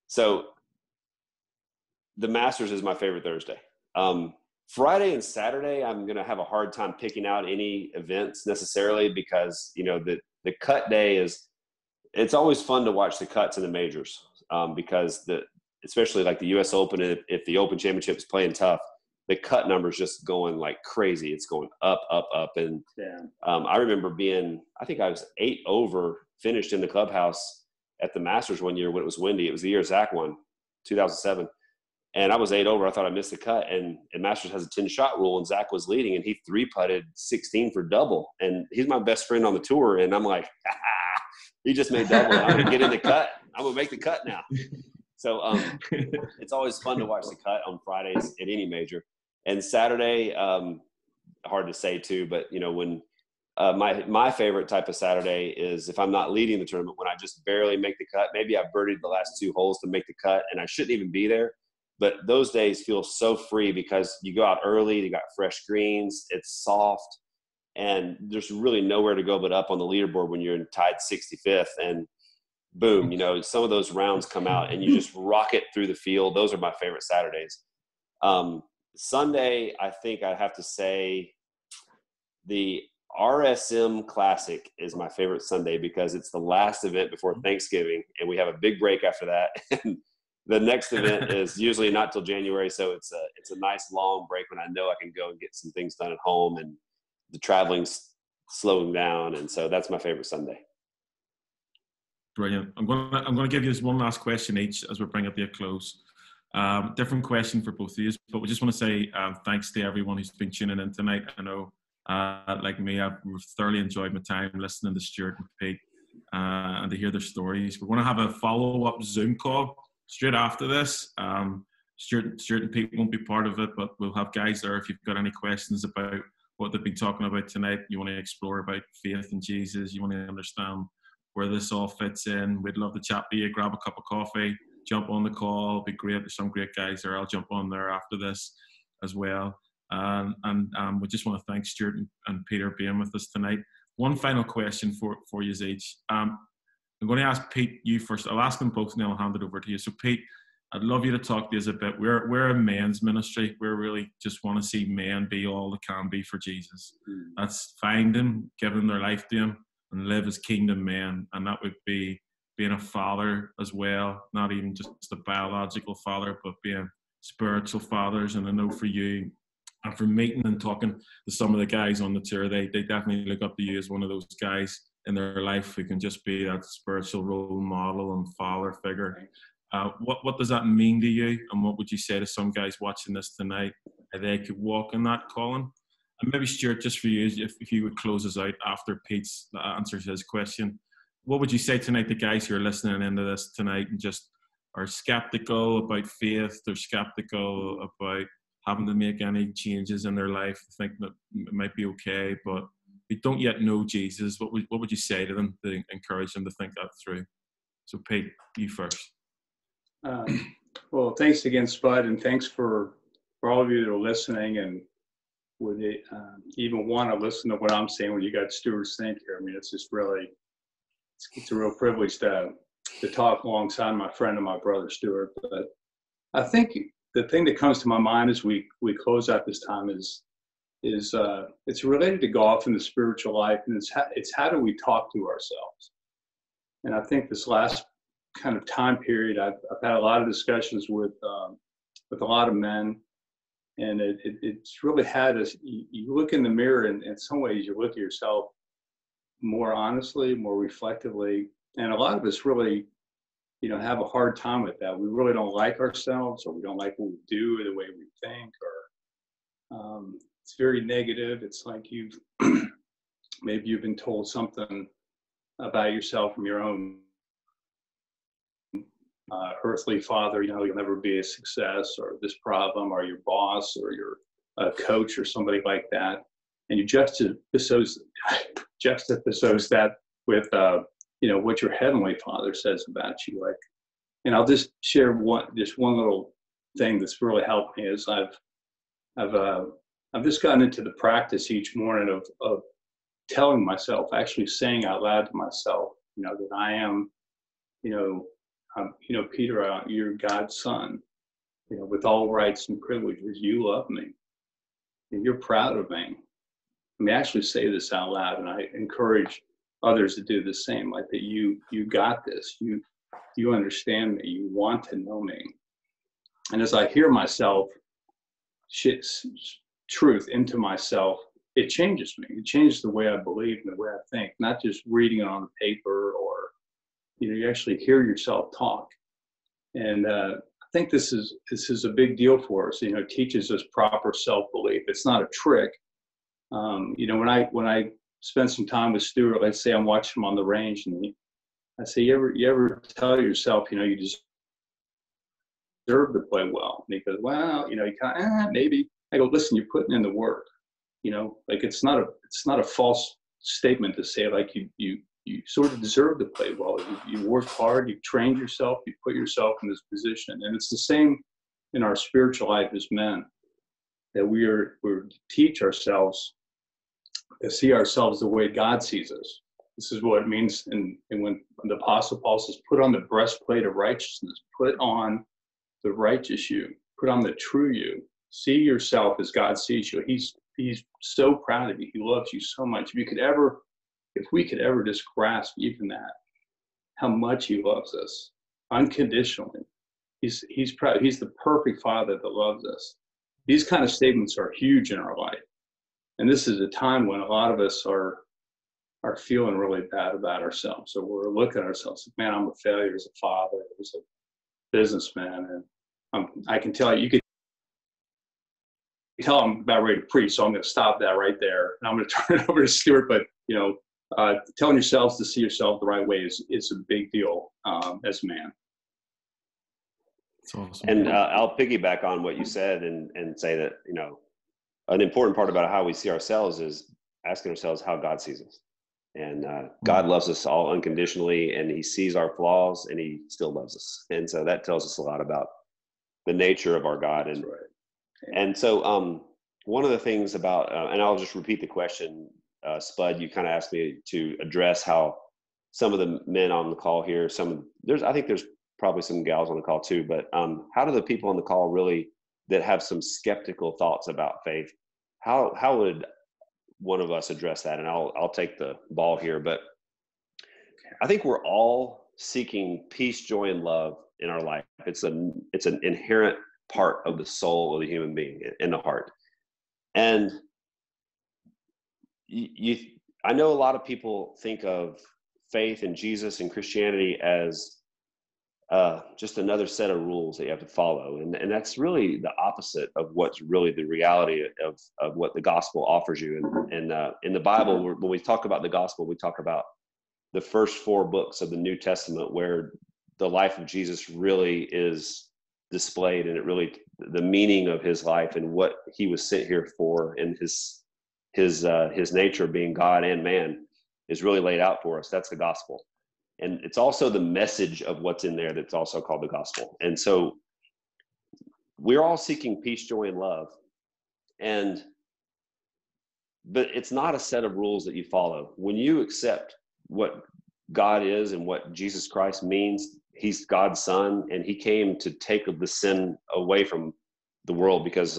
so the Masters is my favorite Thursday. Friday and Saturday, I'm going to have a hard time picking out any events necessarily because, you know, the cut day it's always fun to watch the cuts in the majors because especially like the U.S. Open, if the Open Championship is playing tough, the cut number's just going like crazy. It's going up, up, up. And I remember I think I was 8 over, finished in the clubhouse at the Masters one year when it was windy. It was the year Zach won, 2007. And I was 8 over. I thought I missed the cut. And Masters has a 10-shot rule, and Zach was leading, and he 3-putted 16 for double. And he's my best friend on the tour. And I'm like, he just made double. I'm going to get in the cut. I'm going to make the cut now. So it's always fun to watch the cut on Fridays at any major. And Saturday, hard to say too, but, you know, when my favorite type of Saturday is if I'm not leading the tournament, when I just barely make the cut. Maybe I've birdied the last 2 holes to make the cut, and I shouldn't even be there. But those days feel so free because you go out early, you got fresh greens, it's soft, and there's really nowhere to go but up on the leaderboard when you're tied 65th. And boom, some of those rounds come out and you just rocket through the field. Those are my favorite Saturdays. Sunday, I think I have to say the RSM Classic is my favorite Sunday because it's the last event before Thanksgiving, and we have a big break after that. And the next event is usually not till January, so it's a nice long break when I know I can go and get some things done at home, and the traveling's slowing down, and so that's my favorite Sunday. Brilliant. I'm going to give you this one last question each as we're bringing it to a close. Different question for both of you, but we just want to say thanks to everyone who's been tuning in tonight. I know, like me, I've thoroughly enjoyed my time listening to Stewart and Pete and to hear their stories. We're going to have a follow-up Zoom call straight after this. Stewart and Pete won't be part of it, but we'll have guys there if you've got any questions about what they've been talking about tonight. You want to explore about faith in Jesus. You want to understand where this all fits in. We'd love to chat to you, grab a cup of coffee, jump on the call. It'd be great. There's some great guys there. I'll jump on there after this as well. And we just want to thank Stewart and Peter being with us tonight. One final question for you each. I'm going to ask Pete, you first. I'll ask them both and then I'll hand it over to you. So Pete, I'd love you to talk to us a bit. We're a men's ministry. We really just want to see men be all they can be for Jesus. That's find him, giving their life to him, and live as kingdom men. And that would be being a father as well, not even just a biological father, but being spiritual fathers. And I know for you, and from meeting and talking to some of the guys on the tour, they definitely look up to you as one of those guys in their life who can just be that spiritual role model and father figure. What does that mean to you? And what would you say to some guys watching this tonight, how they could walk in that calling? And maybe Stewart, just for you, if you would close us out after Pete's answers his question, what would you say tonight to guys who are listening into this tonight and just are skeptical about faith, they're skeptical about having to make any changes in their life, think that it might be okay, but they don't yet know Jesus? What would you say to them to encourage them to think that through? So Pete, you first. Well, thanks again, Spud, and thanks for all of you that are listening and would even want to listen to what I'm saying when you got Stewart Cink here. I mean, it's just really, it's a real privilege to talk alongside my friend and my brother Stewart. But I think the thing that comes to my mind as we close out this time is it's related to golf and the spiritual life, and it's how do we talk to ourselves. And I think this last kind of time period, I've had a lot of discussions with a lot of men, and it's really had us. You look in the mirror, and in some ways, you look at yourself more honestly, more reflectively, and a lot of us really, have a hard time with that. We really don't like ourselves, or we don't like what we do, or the way we think, or it's very negative. It's like maybe you've been told something about yourself from your own earthly father, you'll never be a success, or this problem, or your boss, or your coach, or somebody like that, and you juxtapose that with what your heavenly Father says about you. Like, and I'll just share one little thing that's really helped me is I've just gotten into the practice each morning of telling myself, actually saying out loud to myself, that I am, Peter, you're God's son, with all rights and privileges. You love me, and you're proud of me. I mean, actually say this out loud, and I encourage others to do the same. Like that, you got this. You understand me. You want to know me. And as I hear myself truth into myself, it changes me. It changes the way I believe and the way I think. Not just reading it on paper, or you actually hear yourself talk. And I think this is a big deal for us. It teaches us proper self-belief. It's not a trick. When I spend some time with Stewart, let's say I'm watching him on the range, and I say, you ever tell yourself, you deserve to play well? And he goes, well, you kind of, maybe. I go, listen, you're putting in the work. Like it's not a false statement to say like you sort of deserve to play well. You work hard, you trained yourself, you put yourself in this position. And it's the same in our spiritual life as men, that we're to teach ourselves to see ourselves the way God sees us. This is what it means. And when the Apostle Paul says, put on the breastplate of righteousness, put on the righteous you, put on the true you, see yourself as God sees you. He's so proud of you. He loves you so much. If we could ever just grasp even that, how much he loves us unconditionally. He's proud. He's the perfect father that loves us. These kind of statements are huge in our life. And this is a time when a lot of us are feeling really bad about ourselves. So we're looking at ourselves, man, I'm a failure as a father, as a businessman. And I can tell you could tell I'm about ready to preach, so I'm going to stop that right there. And I'm going to turn it over to Stewart. But, telling yourselves to see yourself the right way is a big deal as a man. That's awesome. And I'll piggyback on what you said and say that, an important part about how we see ourselves is asking ourselves how God sees us. And God loves us all unconditionally, and he sees our flaws, and he still loves us. And so that tells us a lot about the nature of our God. And, and so one of the things about, and I'll just repeat the question, Spud, you kind of asked me to address how some of the men on the call here, I think there's probably some gals on the call too, but how do the people on the call really that have some skeptical thoughts about faith, how would one of us address that? And I'll take the ball here, but I think we're all seeking peace, joy, and love in our life. It's an inherent part of the soul of the human being, in the heart. And I know a lot of people think of faith and Jesus and Christianity as just another set of rules that you have to follow. And that's really the opposite of what's really the reality of what the gospel offers you. And in the Bible, when we talk about the gospel, we talk about the first 4 books of the New Testament, where the life of Jesus really is displayed, and the meaning of his life and what he was sent here for, and his nature being God and man is really laid out for us. That's the gospel. And it's also the message of what's in there that's also called the gospel. And so we're all seeking peace, joy, and love. But it's not a set of rules that you follow. When you accept what God is and what Jesus Christ means, he's God's son, and he came to take the sin away from the world, because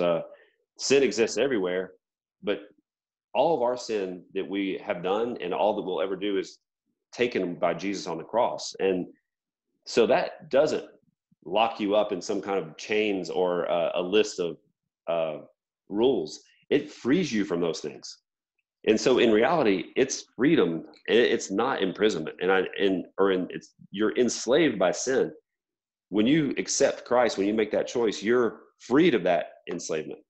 sin exists everywhere, but all of our sin that we have done and all that we'll ever do is taken by Jesus on the cross. And so that doesn't lock you up in some kind of chains or a list of rules. It frees you from those things. And so in reality, it's freedom. It's not imprisonment. You're enslaved by sin. When you accept Christ, when you make that choice, you're freed of that enslavement.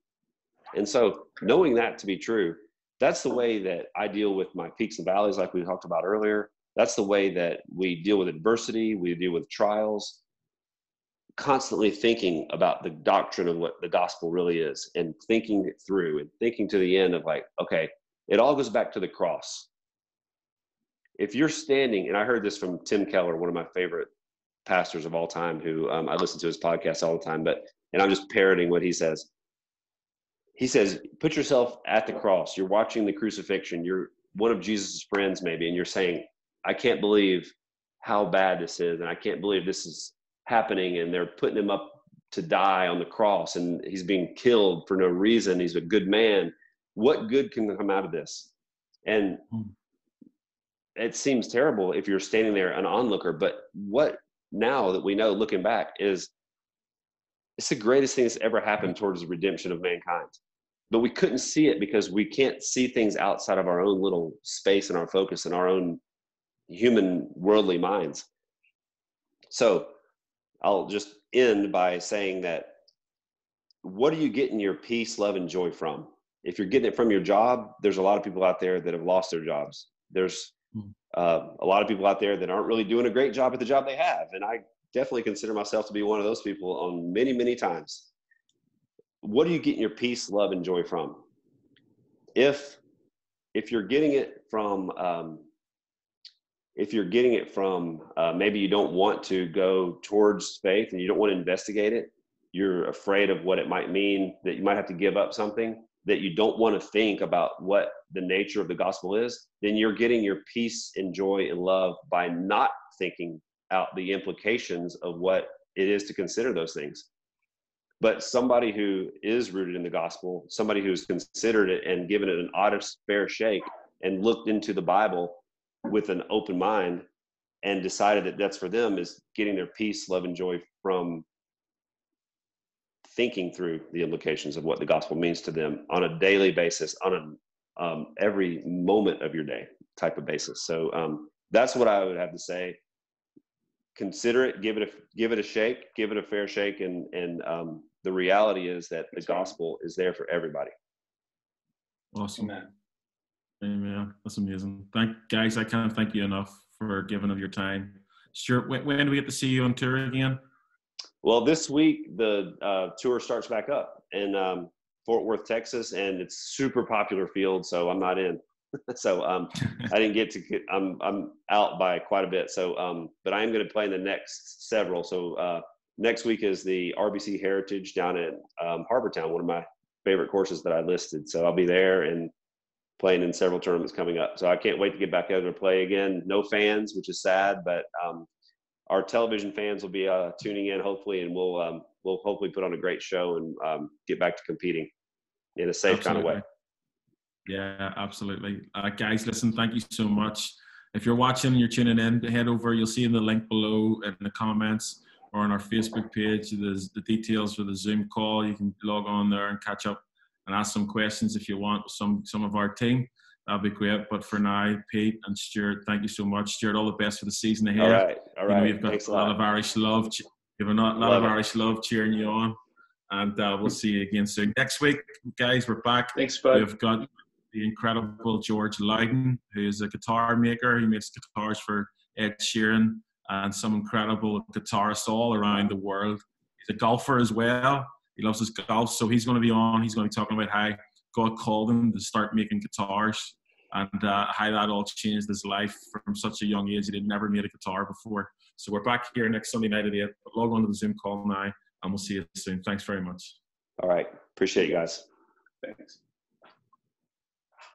And so knowing that to be true, that's the way that I deal with my peaks and valleys, like we talked about earlier. That's the way that we deal with adversity, we deal with trials, constantly thinking about the doctrine of what the gospel really is, and thinking it through, and thinking to the end of like, okay, it all goes back to the cross. If you're standing, and I heard this from Tim Keller, one of my favorite pastors of all time, who I listen to his podcast all the time, and I'm just parroting what he says. He says, put yourself at the cross. You're watching the crucifixion. You're one of Jesus' friends maybe, and you're saying, I can't believe how bad this is, and I can't believe this is happening, and they're putting him up to die on the cross, and he's being killed for no reason. He's a good man. What good can come out of this? And it seems terrible if you're standing there an onlooker, but what now that we know, looking back, is it's the greatest thing that's ever happened towards the redemption of mankind. But we couldn't see it because we can't see things outside of our own little space and our focus and our own human worldly minds. So I'll just end by saying that, what are you getting your peace, love, and joy from? If you're getting it from your job, there's a lot of people out there that have lost their jobs. There's a lot of people out there that aren't really doing a great job at the job they have. And I definitely consider myself to be one of those people on many, many times. What are you getting your peace, love, and joy from? If you're getting it from, maybe you don't want to go towards faith and you don't want to investigate it, you're afraid of what it might mean, that you might have to give up something, that you don't want to think about what the nature of the gospel is, then you're getting your peace and joy and love by not thinking out the implications of what it is to consider those things. But somebody who is rooted in the gospel, somebody who's considered it and given it an honest, fair shake and looked into the Bible with an open mind and decided that that's for them, is getting their peace, love, and joy from thinking through the implications of what the gospel means to them on a daily basis, on a every moment of your day type of basis. So that's what I would have to say. Consider it, give it a shake, give it a fair shake, and the reality is that the gospel is there for everybody. Awesome. Amen. That's amazing. Guys, I can't thank you enough for giving of your time. Stewart, when do we get to see you on tour again? Well, this week the tour starts back up in Fort Worth, Texas, and it's super popular field, so I'm not in. So I didn't get to get, I'm out by quite a bit. So but I am going to play in the next several. So next week is the RBC Heritage down at Harbortown, one of my favorite courses that I listed. So I'll be there and playing in several tournaments coming up. So I can't wait to get back out and play again. No fans, which is sad, but our television fans will be tuning in hopefully, and we'll hopefully put on a great show and get back to competing in a safe kind of way. Yeah, absolutely. Guys, listen, thank you so much. If you're watching and you're tuning in, head over. You'll see in the link below in the comments or on our Facebook page, there's the details for the Zoom call. You can log on there and catch up and ask some questions if you want some of our team. That'll be great. But for now, Pete and Stewart, thank you so much. Stewart, all the best for the season ahead. All right. You've got a lot of Irish love. You have a lot of Irish love cheering you on. And we'll see you again soon. Next week, guys, we're back. Thanks, bud. We've got the incredible George Loudon, who is a guitar maker. He makes guitars for Ed Sheeran and some incredible guitarists all around the world. He's a golfer as well. He loves his golf, so he's going to be on. He's going to be talking about how God called him to start making guitars and how that all changed his life from such a young age. He had never made a guitar before. So we're back here next Sunday night at 8. Log on to the Zoom call now, and we'll see you soon. Thanks very much. All right. Appreciate you guys. Thanks.